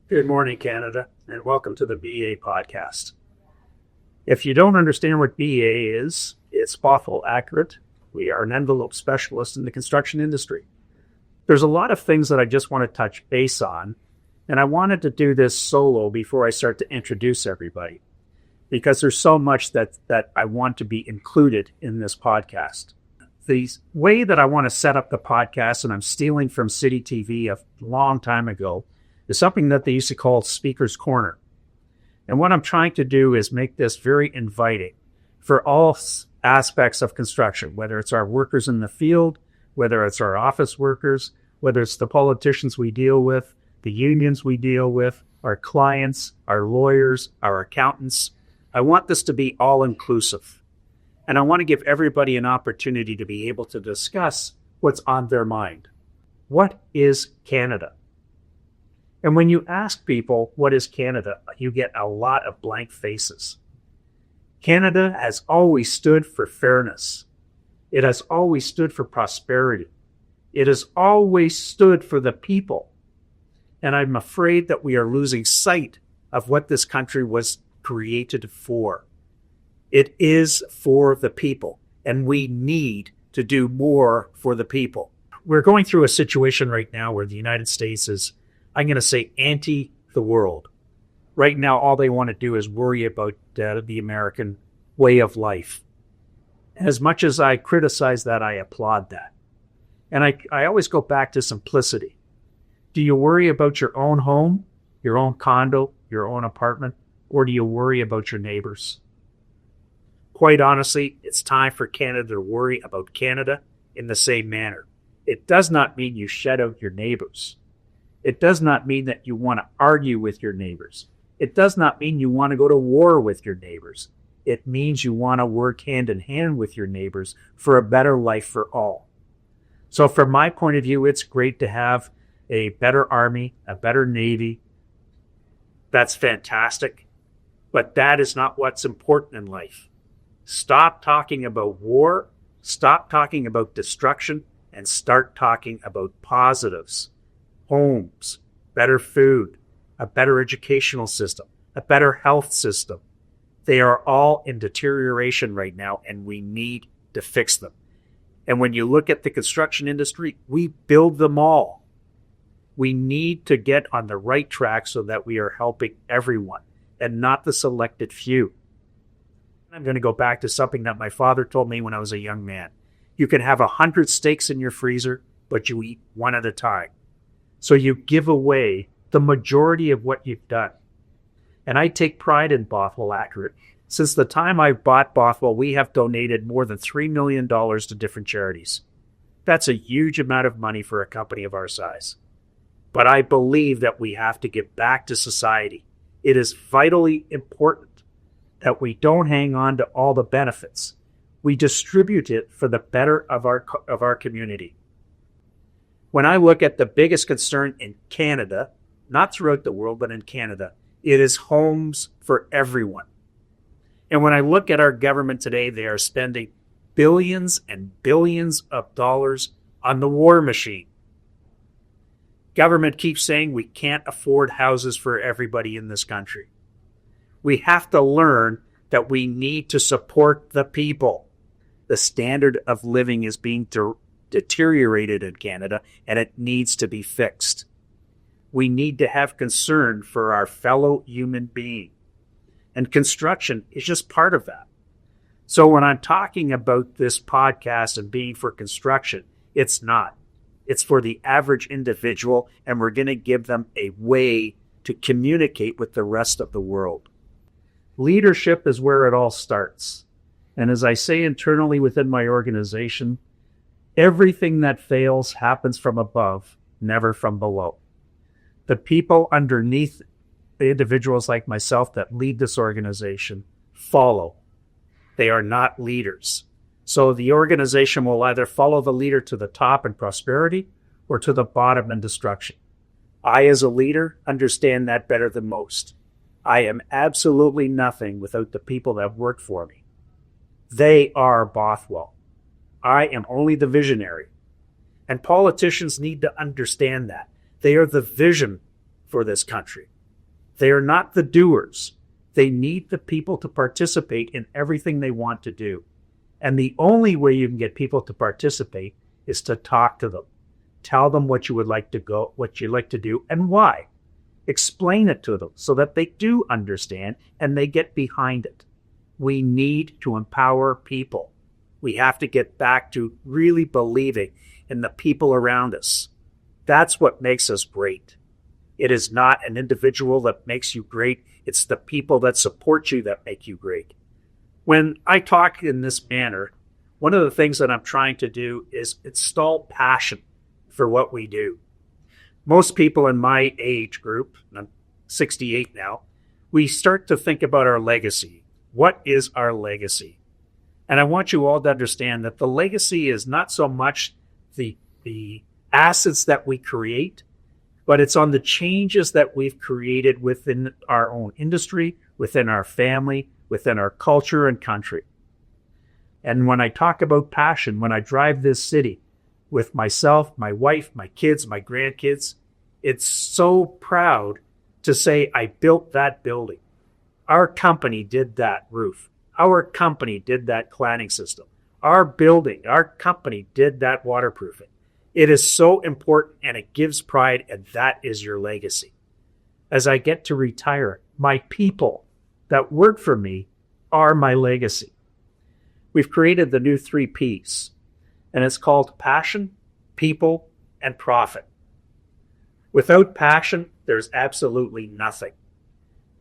Good morning, Canada, and welcome to the BA podcast. If you don't understand what BA is, it's Bothwell Accurate. We are an envelope specialist in the construction industry. There's a lot of things that I just want to touch base on, and I wanted to do this solo before I start to introduce everybody, because there's so much that I want to be included in this podcast. The way that I want to set up the podcast, and I'm stealing from City TV a long time ago, is something that they used to call Speaker's Corner. And what I'm trying to do is make this very inviting for all aspects of construction, whether it's our workers in the field, whether it's our office workers, whether it's the politicians we deal with, the unions we deal with, our clients, our lawyers, our accountants. I want this to be all-inclusive. And I want to give everybody an opportunity to be able to discuss what's on their mind. What is Canada? And when you ask people, what is Canada, you get a lot of blank faces. Canada has always stood for fairness. It has always stood for prosperity. It has always stood for the people. And I'm afraid that we are losing sight of what this country was created for. It is for the people, and we need to do more for the people. We're going through a situation right now where the United States is, I'm going to say, anti the world. Right now, all they want to do is worry about the American way of life. As much as I criticize that, I applaud that. And I always go back to simplicity. Do you worry about your own home, your own condo, your own apartment, or do you worry about your neighbors? Quite honestly, it's time for Canada to worry about Canada in the same manner. It does not mean you shut out your neighbors. It does not mean that you want to argue with your neighbors. It does not mean you want to go to war with your neighbors. It means you want to work hand in hand with your neighbors for a better life for all. So from my point of view, it's great to have a better army, a better navy. That's fantastic. But that is not what's important in life. Stop talking about war, stop talking about destruction, and start talking about positives. Homes, better food, a better educational system, a better health system. They are all in deterioration right now, and we need to fix them. And when you look at the construction industry, we build them all. We need to get on the right track so that we are helping everyone and not the selected few. I'm going to go back to something that my father told me when I was a young man. You can have 100 steaks in your freezer, but you eat one at a time. So you give away the majority of what you've done. And I take pride in Bothwell Accurate. Since the time I bought Bothwell, we have donated more than $3 million to different charities. That's a huge amount of money for a company of our size. But I believe that we have to give back to society. It is vitally important that we don't hang on to all the benefits. We distribute it for the better of our community. When I look at the biggest concern in Canada, not throughout the world, but in Canada, it is homes for everyone. And when I look at our government today, they are spending billions and billions of dollars on the war machine. Government keeps saying we can't afford houses for everybody in this country. We have to learn that we need to support the people. The standard of living is being deteriorated in Canada, and it needs to be fixed. We need to have concern for our fellow human being. And construction is just part of that. So when I'm talking about this podcast and being for construction, it's not. It's for the average individual, and we're going to give them a way to communicate with the rest of the world. Leadership is where it all starts. And as I say internally within my organization, everything that fails happens from above, never from below. The people underneath the individuals like myself that lead this organization follow. They are not leaders. So the organization will either follow the leader to the top in prosperity or to the bottom in destruction. I, as a leader, understand that better than most. I am absolutely nothing without the people that work for me. They are Bothwell. I am only the visionary. And politicians need to understand that. They are the vision for this country. They are not the doers. They need the people to participate in everything they want to do. And the only way you can get people to participate is to talk to them. Tell them what you would like to go, what you like to do, and why. Explain it to them so that they do understand and they get behind it. We need to empower people. We have to get back to really believing in the people around us. That's what makes us great. It is not an individual that makes you great. It's the people that support you that make you great. When I talk in this manner, one of the things that I'm trying to do is install passion for what we do. Most people in my age group, and I'm 68 now, we start to think about our legacy. What is our legacy? And I want you all to understand that the legacy is not so much the assets that we create, but it's on the changes that we've created within our own industry, within our family, within our culture and country. And when I talk about passion, when I drive this city with myself, my wife, my kids, my grandkids, it's so proud to say I built that building. Our company did that roof. Our company did that cladding system. Our building, our company did that waterproofing. It is so important and it gives pride, and that is your legacy. As I get to retire, my people that work for me are my legacy. We've created the new 3 Ps, and it's called passion, people, and profit. Without passion, there's absolutely nothing.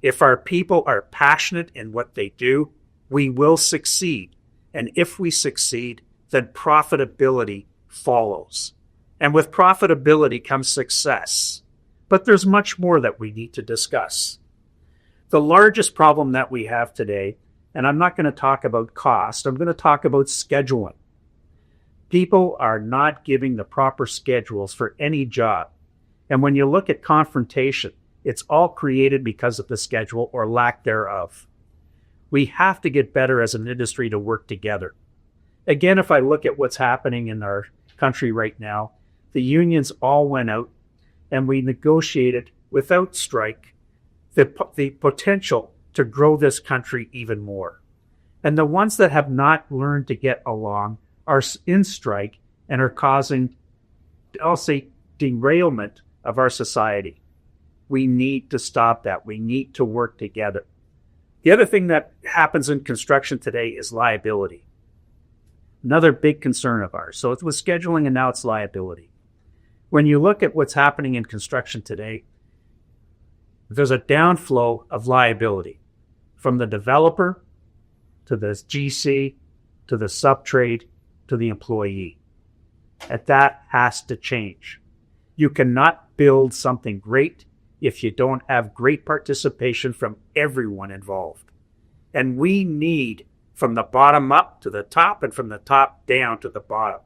If our people are passionate in what they do, we will succeed. And if we succeed, then profitability follows. And with profitability comes success. But there's much more that we need to discuss. The largest problem that we have today, and I'm not going to talk about cost, I'm going to talk about scheduling. People are not giving the proper schedules for any job. And when you look at confrontation, it's all created because of the schedule or lack thereof. We have to get better as an industry to work together. Again, if I look at what's happening in our country right now, the unions all went out and we negotiated without strike the potential to grow this country even more. And the ones that have not learned to get along are in strike and are causing, I'll say, derailment of our society. We need to stop that. We need to work together. The other thing that happens in construction today is liability. Another big concern of ours. So it was scheduling and now it's liability. When you look at what's happening in construction today, there's a downflow of liability from the developer to the GC to the subtrade to the employee. And that has to change. You cannot build something great if you don't have great participation from everyone involved. And we need, from the bottom up to the top and from the top down to the bottom,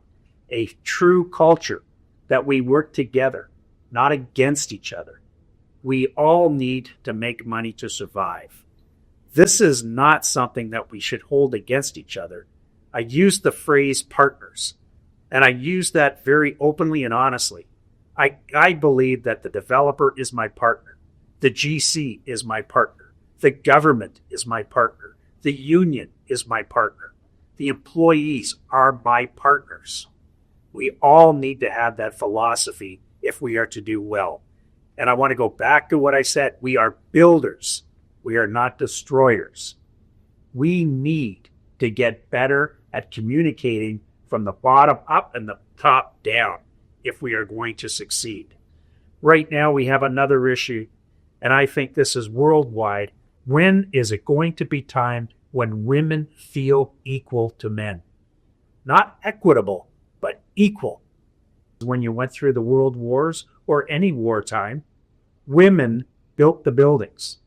a true culture that we work together, not against each other. We all need to make money to survive. This is not something that we should hold against each other. I use the phrase partners, and I use that very openly and honestly. I believe that the developer is my partner. The GC is my partner. The government is my partner. The union is my partner. The employees are my partners. We all need to have that philosophy if we are to do well. And I want to go back to what I said. We are builders. We are not destroyers. We need to get better at communicating from the bottom up and the top down if we are going to succeed. Right now, we have another issue, and I think this is worldwide. When is it going to be time when women feel equal to men? Not equitable, but equal. When you went through the world wars or any wartime, women built the buildings.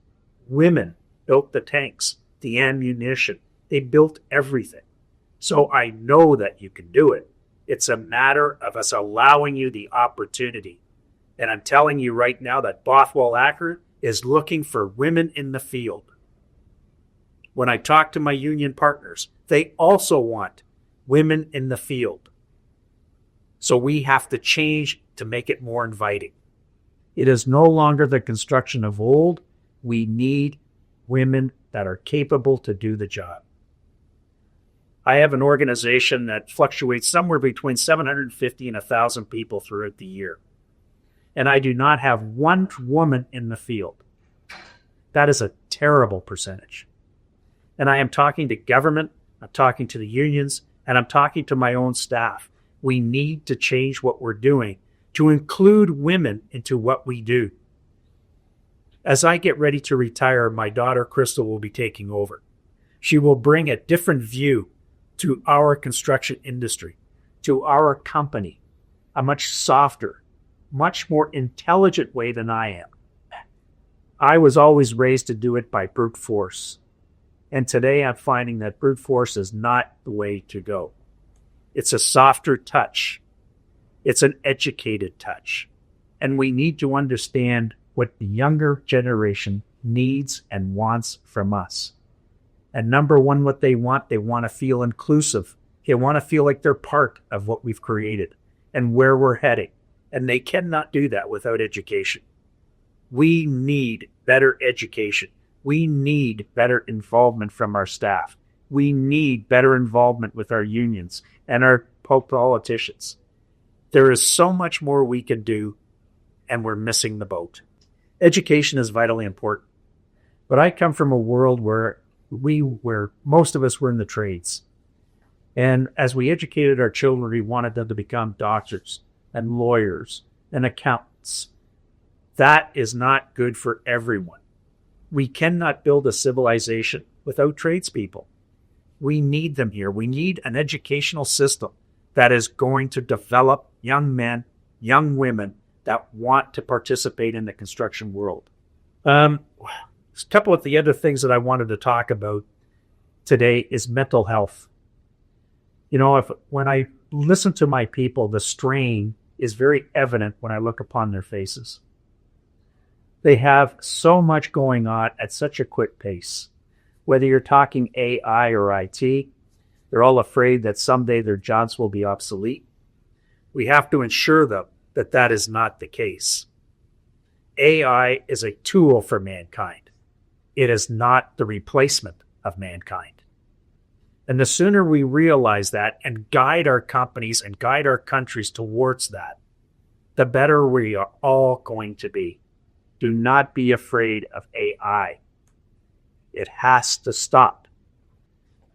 Women built the tanks, the ammunition. They built everything. So I know that you can do it. It's a matter of us allowing you the opportunity. And I'm telling you right now that Bothwell Accurate is looking for women in the field. When I talk to my union partners, they also want women in the field. So we have to change to make it more inviting. It is no longer the construction of old. We need women that are capable to do the job. I have an organization that fluctuates somewhere between 750 and 1,000 people throughout the year. And I do not have one woman in the field. That is a terrible percentage. And I am talking to government, I'm talking to the unions, and I'm talking to my own staff. We need to change what we're doing to include women into what we do. As I get ready to retire, my daughter Crystal will be taking over. She will bring a different view to our construction industry, to our company, a much softer, much more intelligent way than I am. I was always raised to do it by brute force. And today I'm finding that brute force is not the way to go. It's a softer touch. It's an educated touch. And we need to understand what the younger generation needs and wants from us. And number one, what they want to feel inclusive. They want to feel like they're part of what we've created and where we're heading. And they cannot do that without education. We need better education. We need better involvement from our staff. We need better involvement with our unions and our politicians. There is so much more we can do, and we're missing the boat. Education is vitally important. But I come from a world where most of us were in the trades. And as we educated our children, we wanted them to become doctors and lawyers and accountants. That is not good for everyone. We cannot build a civilization without tradespeople. We need them here. We need an educational system that is going to develop young men, young women that want to participate in the construction world. A couple of the other things that I wanted to talk about today is mental health. You know, when I listen to my people, the strain is very evident when I look upon their faces. They have so much going on at such a quick pace. Whether you're talking AI or IT, they're all afraid that someday their jobs will be obsolete. We have to ensure, though, that that is not the case. AI is a tool for mankind. It is not the replacement of mankind. And the sooner we realize that and guide our companies and guide our countries towards that, the better we are all going to be. Do not be afraid of AI. It has to stop.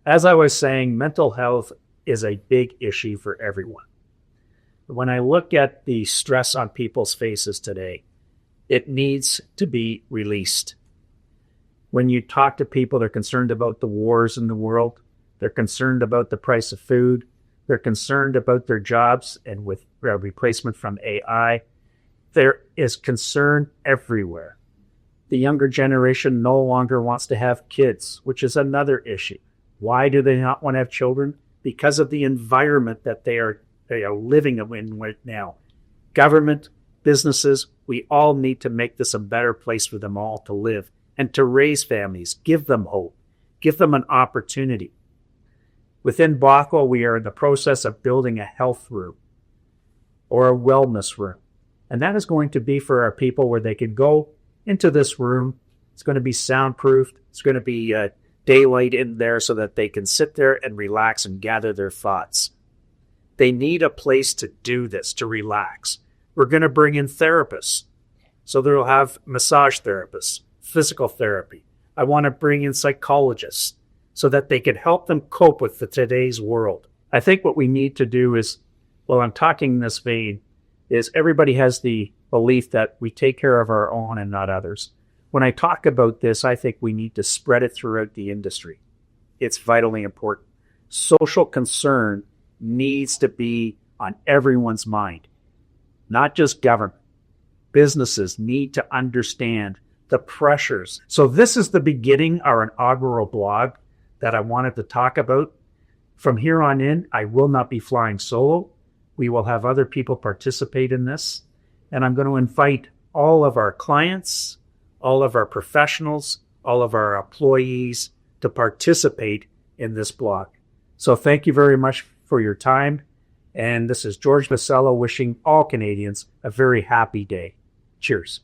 As I was saying, mental health is a big issue for everyone. When I look at the stress on people's faces today, it needs to be released. When you talk to people, they're concerned about the wars in the world. They're concerned about the price of food. They're concerned about their jobs and with replacement from AI. There is concern everywhere. The younger generation no longer wants to have kids, which is another issue. Why do they not want to have children? Because of the environment that they are living in right now. Government, businesses, we all need to make this a better place for them all to live and to raise families. Give them hope. Give them an opportunity. Within Bothwell, we are in the process of building a health room or a wellness room. And that is going to be for our people where they can go into this room. It's going to be soundproofed. It's going to be daylight in there so that they can sit there and relax and gather their thoughts. They need a place to do this, to relax. We're going to bring in therapists. So they'll have massage therapists, physical therapy. I want to bring in psychologists so that they can help them cope with today's world. I think what we need to do is, well, I'm talking in this vein, is everybody has the belief that we take care of our own and not others. When I talk about this, I think we need to spread it throughout the industry. It's vitally important. Social concern needs to be on everyone's mind, not just government. Businesses need to understand the pressures. So this is the beginning, our inaugural blog that I wanted to talk about. From here on in, I will not be flying solo. We will have other people participate in this. And I'm going to invite all of our clients, all of our professionals, all of our employees to participate in this blog. So thank you very much for your time. And this is George Vassallo wishing all Canadians a very happy day. Cheers.